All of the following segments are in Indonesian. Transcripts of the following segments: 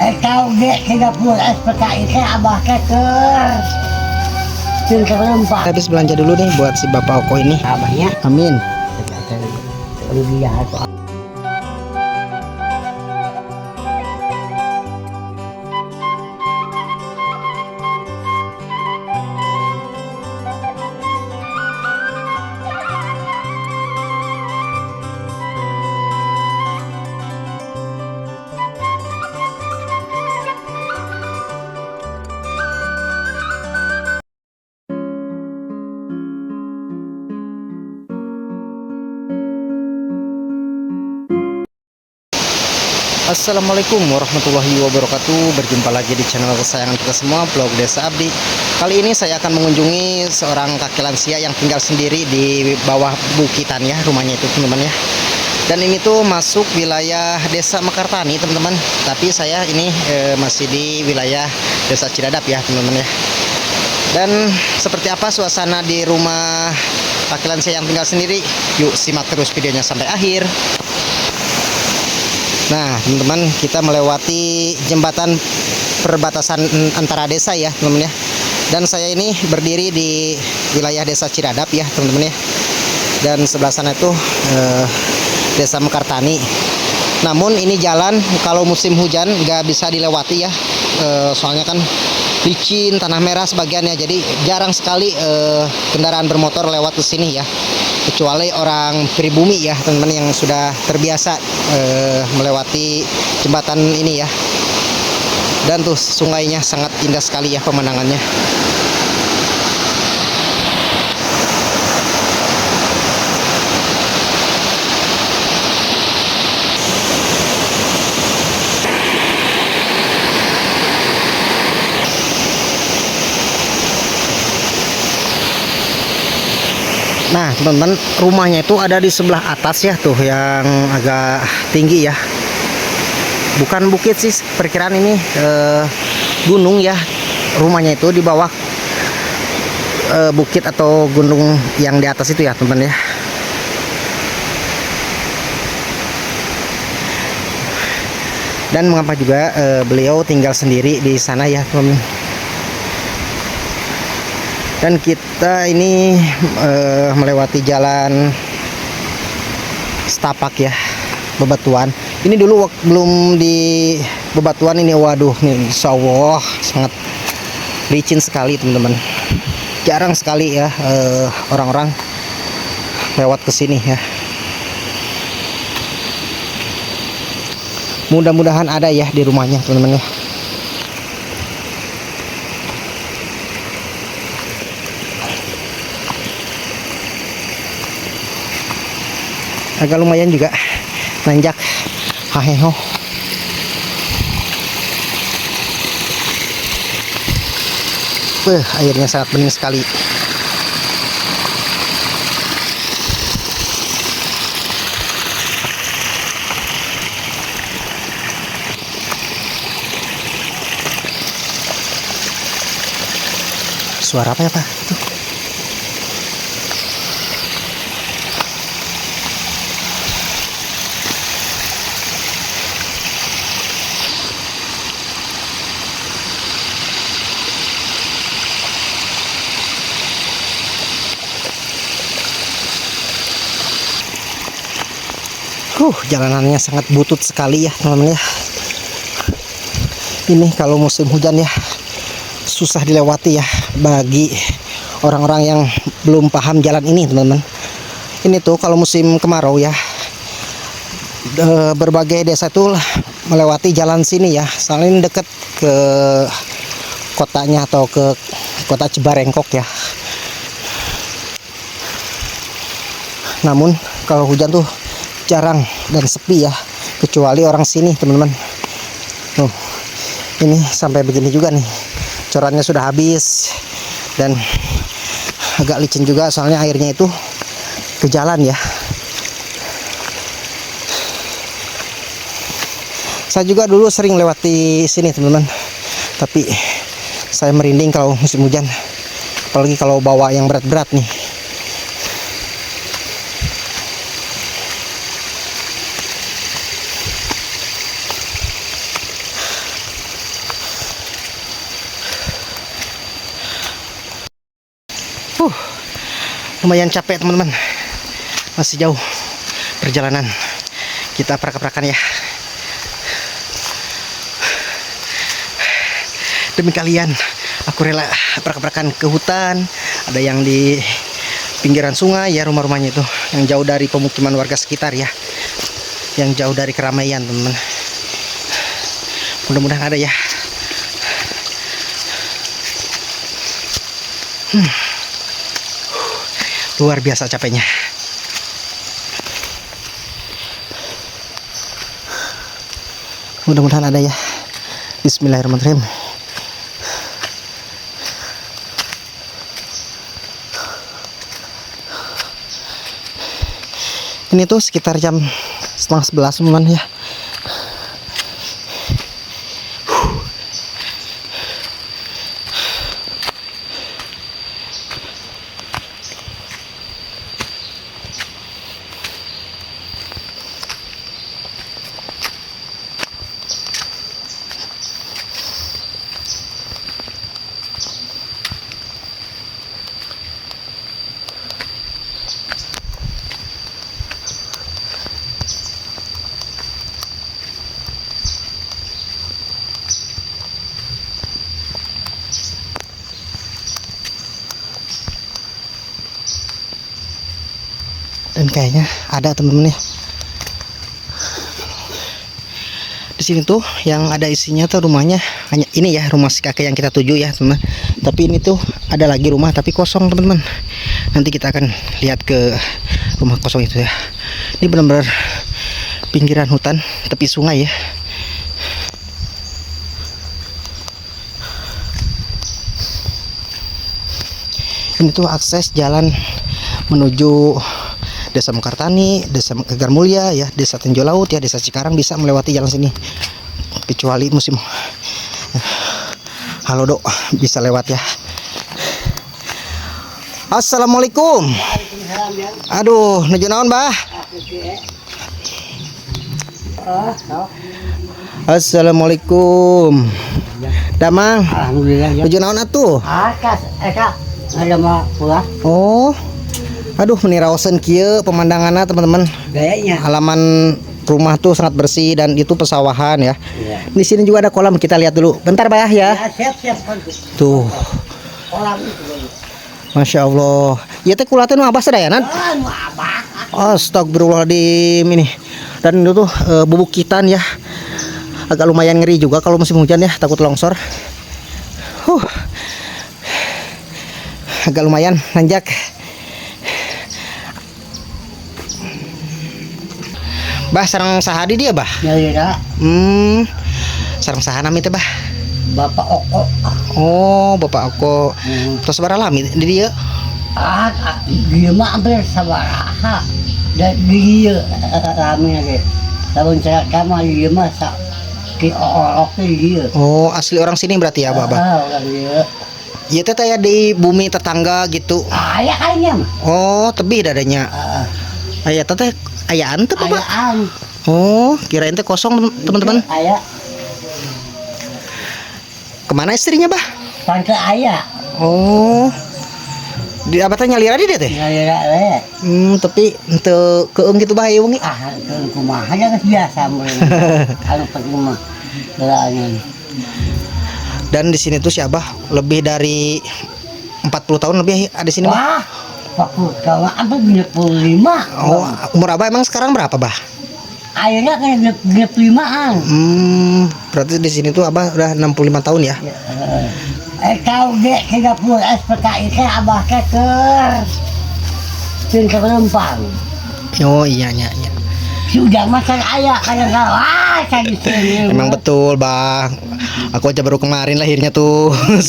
Tahu ge 30 SPKI teh abah teh keur lempak. Habis belanja dulu nih buat si Bapak Oko ini. Abahnya Amin. rupiah tuh. Assalamualaikum warahmatullahi wabarakatuh. Berjumpa lagi di channel kesayangan kita semua, Vlog Desa Abdi. Kali ini saya akan mengunjungi seorang kakek lansia yang tinggal sendiri di bawah bukitan ya, rumahnya itu teman-teman ya. Dan ini tuh masuk wilayah Desa Mekartani teman-teman. Tapi saya ini masih di wilayah Desa Ciradap ya teman-teman ya. Dan seperti apa suasana di rumah kakek lansia yang tinggal sendiri? Yuk simak terus videonya sampai akhir. Nah teman-teman, kita melewati jembatan perbatasan antara desa ya teman-teman ya. Dan saya ini berdiri di wilayah Desa Ciradap ya teman-teman ya. Dan sebelah sana itu Desa Mekartani. Namun ini jalan kalau musim hujan nggak bisa dilewati ya. Soalnya kan licin, tanah merah sebagiannya. Jadi jarang sekali kendaraan bermotor lewat ke sini ya. Kecuali orang pribumi ya teman-teman yang sudah terbiasa melewati jembatan ini ya. Dan tuh sungainya sangat indah sekali ya pemandangannya. Nah teman-teman, rumahnya itu ada di sebelah atas ya tuh, yang agak tinggi ya. Bukan bukit sih, perkiraan ini gunung ya. Rumahnya itu di bawah bukit atau gunung yang di atas itu ya teman-teman ya. Dan mengapa juga beliau tinggal sendiri di sana ya teman-teman. Dan kita ini melewati jalan setapak ya, bebatuan. Ini dulu belum di bebatuan ini, waduh nih insya Allah sangat licin sekali teman-teman. Jarang sekali ya orang-orang lewat ke sini ya. Mudah-mudahan ada ya di rumahnya teman-teman ya. Agak lumayan juga nanjak, haheho. Airnya sangat bening sekali. Suara apa ya Pak? Tuh. Jalanannya sangat butut sekali ya teman-teman ya. Ini kalau musim hujan ya susah dilewati ya bagi orang-orang yang belum paham jalan ini teman-teman. Ini tuh kalau musim kemarau ya, berbagai desa tuh melewati jalan sini ya. Soalnya ini dekat ke kotanya atau ke kota Cibarengkok ya. Namun kalau hujan tuh jarang dan sepi ya, kecuali orang sini teman-teman. Ini sampai begini juga nih, corannya sudah habis dan agak licin juga soalnya airnya itu ke jalan ya. Saya juga dulu sering lewati sini teman-teman, tapi saya merinding kalau musim hujan, apalagi kalau bawa yang berat-berat nih. Lumayan capek teman-teman. Masih jauh perjalanan. Kita perak-perakan ya. Demi kalian, aku rela perak-perakan ke hutan. Ada yang di pinggiran sungai ya, rumah-rumahnya itu, yang jauh dari pemukiman warga sekitar ya, yang jauh dari keramaian teman-teman. Mudah-mudahan ada ya. Luar biasa capeknya. Mudah-mudahan ada ya. Bismillahirrahmanirrahim. Ini tuh sekitar jam 10:30 teman ya. Dan kayaknya ada temen-temen ya. Di sini tuh yang ada isinya tuh rumahnya hanya ini ya, rumah si kakek yang kita tuju ya teman. Tapi ini tuh ada lagi rumah tapi kosong teman-teman. Nanti kita akan lihat ke rumah kosong itu ya. Ini benar-benar pinggiran hutan, tepi sungai ya. Ini tuh akses jalan menuju Desa Mekartani, Desa Gegar Mulya ya, Desa Tenjo Laut ya, Desa Cikarang bisa melewati jalan sini. Kecuali musim halo dok bisa lewat ya. Assalamualaikum. Aduh, nuju naon, Bah? Assalamualaikum. Damang. Alhamdulillah ya. Nuju naon atuh? Ada mah pulang. Oh. Aduh, meniraosan kieu pemandangannya teman-teman. Gayanya. Halaman rumah tuh sangat bersih dan itu pesawahan ya. Iya. Di sini juga ada kolam, kita lihat dulu. Bentar, Bah ya. Siap. Tuh. Kolam itu. Masya Allah. Ya teh kula teh nu abah sadayanan. Nu abah. Astagfirullahaladzim ini. Dan itu tuh bebukitan ya. Agak lumayan ngeri juga kalau musim hujan ya, takut longsor. Agak lumayan nanjak. Bah, sarang sahadi dia, Bah? Ya. Sarang saha nami teh, Bah? Bapak Oko. Oh, Bapak Oko. Terus sabaraha lami di dia? Dia mah hampir sabaraha. Dan dia rame lagi. Tahun cerita mah dia mah ki orok dia. Oh, asli orang sini berarti ya, Bah? Orang dia. Iya teh ya di bumi tetangga gitu. Ayah kayaknya mah. Oh, tebih dadanya. Aya teh ayaan teh, Pak? Ayaan. Oh, kirain teh kosong teman-teman. Ayah. Kemana istrinya, Bah? Pantai ayah. Oh. Di abah teh nyalira di dia teh? Nyalira we. Tapi henteu keung gitu Bah ieu wengi. Keung kumaha aja biasa meureun. Anu penting mah. Doanya. Dan di sini tuh si Abah lebih dari 40 tahun lebih ada di sini. Wah, 40 tahun sampai 25. Oh, umur Abah emang sekarang berapa, Bah? Akhirnya kan 25-an. Berarti di sini tuh Abah udah 65 tahun ya? Kau dek 30 SPKI teh abah teh keur Rempang. Oh iya. Sudah makan ayah kadang saya di sini. Emang betul, Bang. Aku aja baru kemarin lahirnya tuh 92.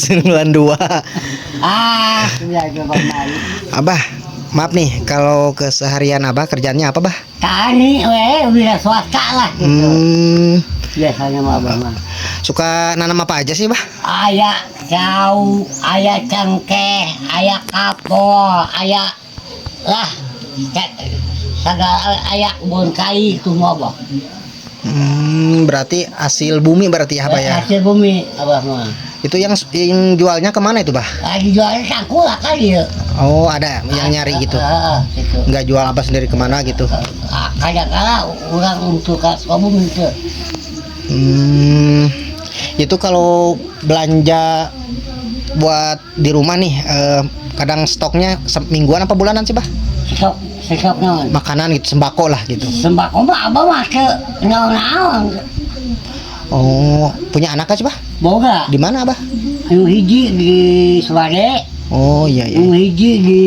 Sudah coba malu. Abah, maaf nih, kalau keseharian Abah kerjanya apa, Bah? Tani wira swasta lah gitu. Biasanya mah Abah mah. Suka nanam apa aja sih, Bah? Ayah cau, ayah cengkeh, ayah kapol, ayah lah. Segala ayah kebun kai itu mau Abah. Berarti hasil bumi berarti ya, Abah ya? Hasil bumi Abah mah. Itu yang jualnya kemana itu, Bah? Lagi jualnya sangku lah kali ya. Oh, ada yang nyari gitu. Gitu. Nggak jual apa sendiri kemana gitu. Kadang-kadang orang untuk kabum itu. Itu kalau belanja buat di rumah nih, kadang stoknya mingguan apa bulanan sih, Bah? Sesok naon. Makanan gitu, sembako lah gitu. Sembako mah abah mah ke naon-naon. Oh, punya anak aja, Bah? Boga. Di mana, Bah? Anu hiji di Suwade. Oh, iya iya. Anu hiji di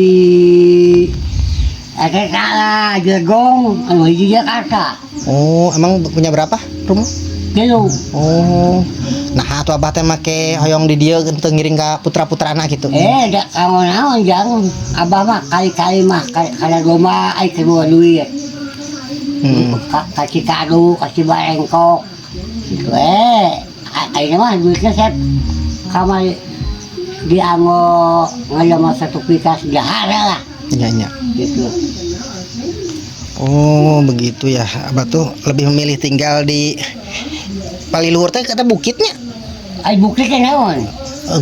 Akekala, Jegong, anu hiji Jakarta. Oh, emang punya berapa rumah? Gitu. Oh. Nah, atuh Abah teh make hoyong di dieu untuk ngiring ka putra-putrana gitu. Da naon jangan abah mah kali-kali mah kada domba ai kedua duit. Kasih kado, kasih barengkok. Gitu akhirnya mah duitnya saya kamar dianggo ngajama satu pikas jahara lah Iya, iya. gitu. Oh, begitu ya. Abah tuh lebih memilih tinggal di Paliluhur teh kata bukitnya. Ai bukti kan naon?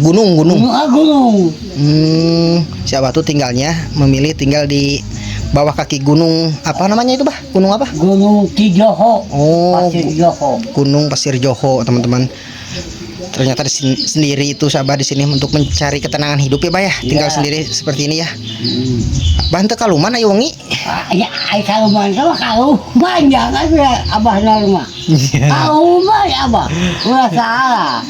Gunung. Gunung. Si Abah tuh tinggalnya memilih tinggal di bawah kaki gunung apa namanya itu, Bah? Gunung apa? Gunung Tijoho. Oh, Pasir Joho. Gunung Pasir Joho, teman-teman. Ternyata sendiri itu Abah di sini untuk mencari ketenangan hidup ya, Bah ya. Tinggal sendiri seperti ini ya. Bah teu kaluman ayo wengi. Ya ai kaluman sama kaluman jangan ya abah norma. Kaluman ya abah. Ulah salah.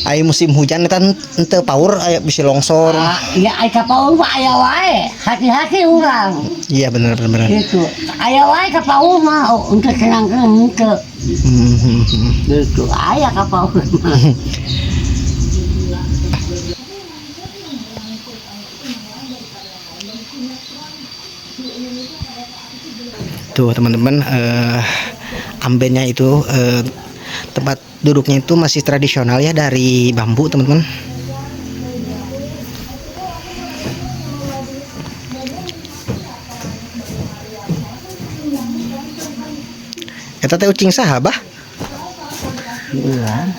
Ai musim hujan eta teu paur aya bisa longsor. Ya ai ka paur mah aya wae. Hati-hati urang. Iya benar. Gitu. Aya wae ka paur mah untuk senang-senang untuk. Gitu. Aya ka paur mah. Tuh teman-teman, ambennya itu tempat duduknya itu masih tradisional ya, dari bambu teman-teman. Eta teh ucing saha, Bah? Iya.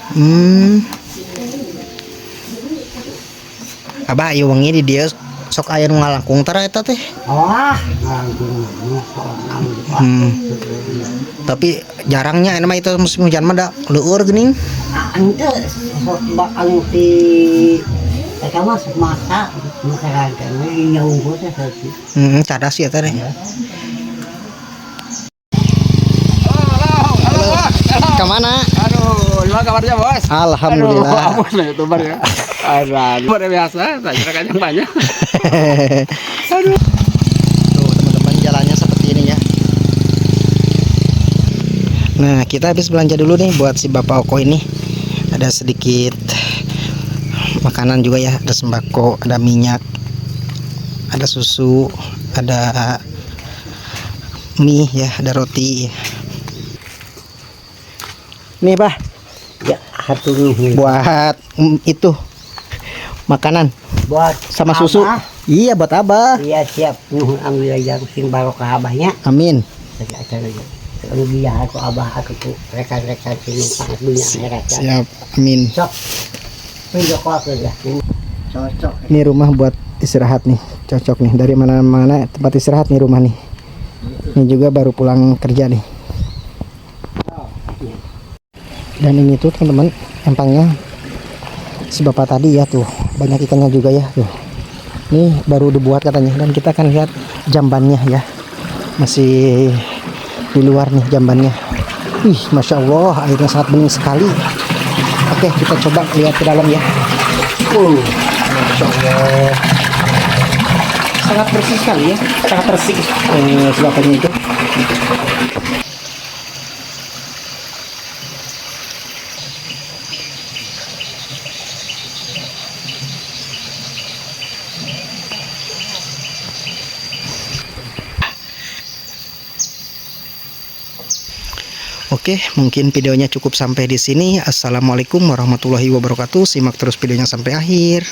Abah ayo wengi di dieu sok aya nu ngalangkung tara eta teh. Oh, Tapi jarangnya mah itu musim hujan mah da leueur geuning. ente bakal ti eta mah masa masyarakat ini nyaungku teh saeutik. Cadas ya teh. Kemana? Aduh, gimana kabarnya, Bos? Alhamdulillah. Aduh, nih youtuber ya. Aduh, udah biasa, saya kira kan yang banyak. Aduh. Tuh teman-teman, jalannya seperti ini ya. Nah, kita habis belanja dulu nih buat si Bapak Oko ini. Ada sedikit makanan juga ya, ada sembako, ada minyak, ada susu, ada mie ya, ada roti. Nih, Pak. Ya, satu nih. Buat itu makanan Buat sama susu. Abah. Iya, buat Abah. Iya siap. Nuhun ambil aja sing barokah abahnya. Amin. Jadi acara aja. Kalau dia aku abah aku tuh rekan-rekan sini sangat dunia akhirat ya. Siap. Amin. Sok. Pindah kau aku ya. Cocok. Ini rumah buat istirahat nih, cocok nih, dari mana-mana tempat istirahat nih rumah nih. Ini juga baru pulang kerja nih. Dan ini tuh teman-teman, empangnya si bapak tadi ya, tuh banyak ikannya juga ya tuh. Ini baru dibuat katanya, dan kita akan lihat jambannya ya, masih di luar nih jambannya. Wih, masya Allah, airnya sangat bening sekali. Oke, kita coba lihat ke dalam ya. Masya Allah, sangat bersih sekali ya, sangat bersih sedotannya itu. Oke, mungkin videonya cukup sampai di sini. Assalamualaikum warahmatullahi wabarakatuh. Simak terus videonya sampai akhir.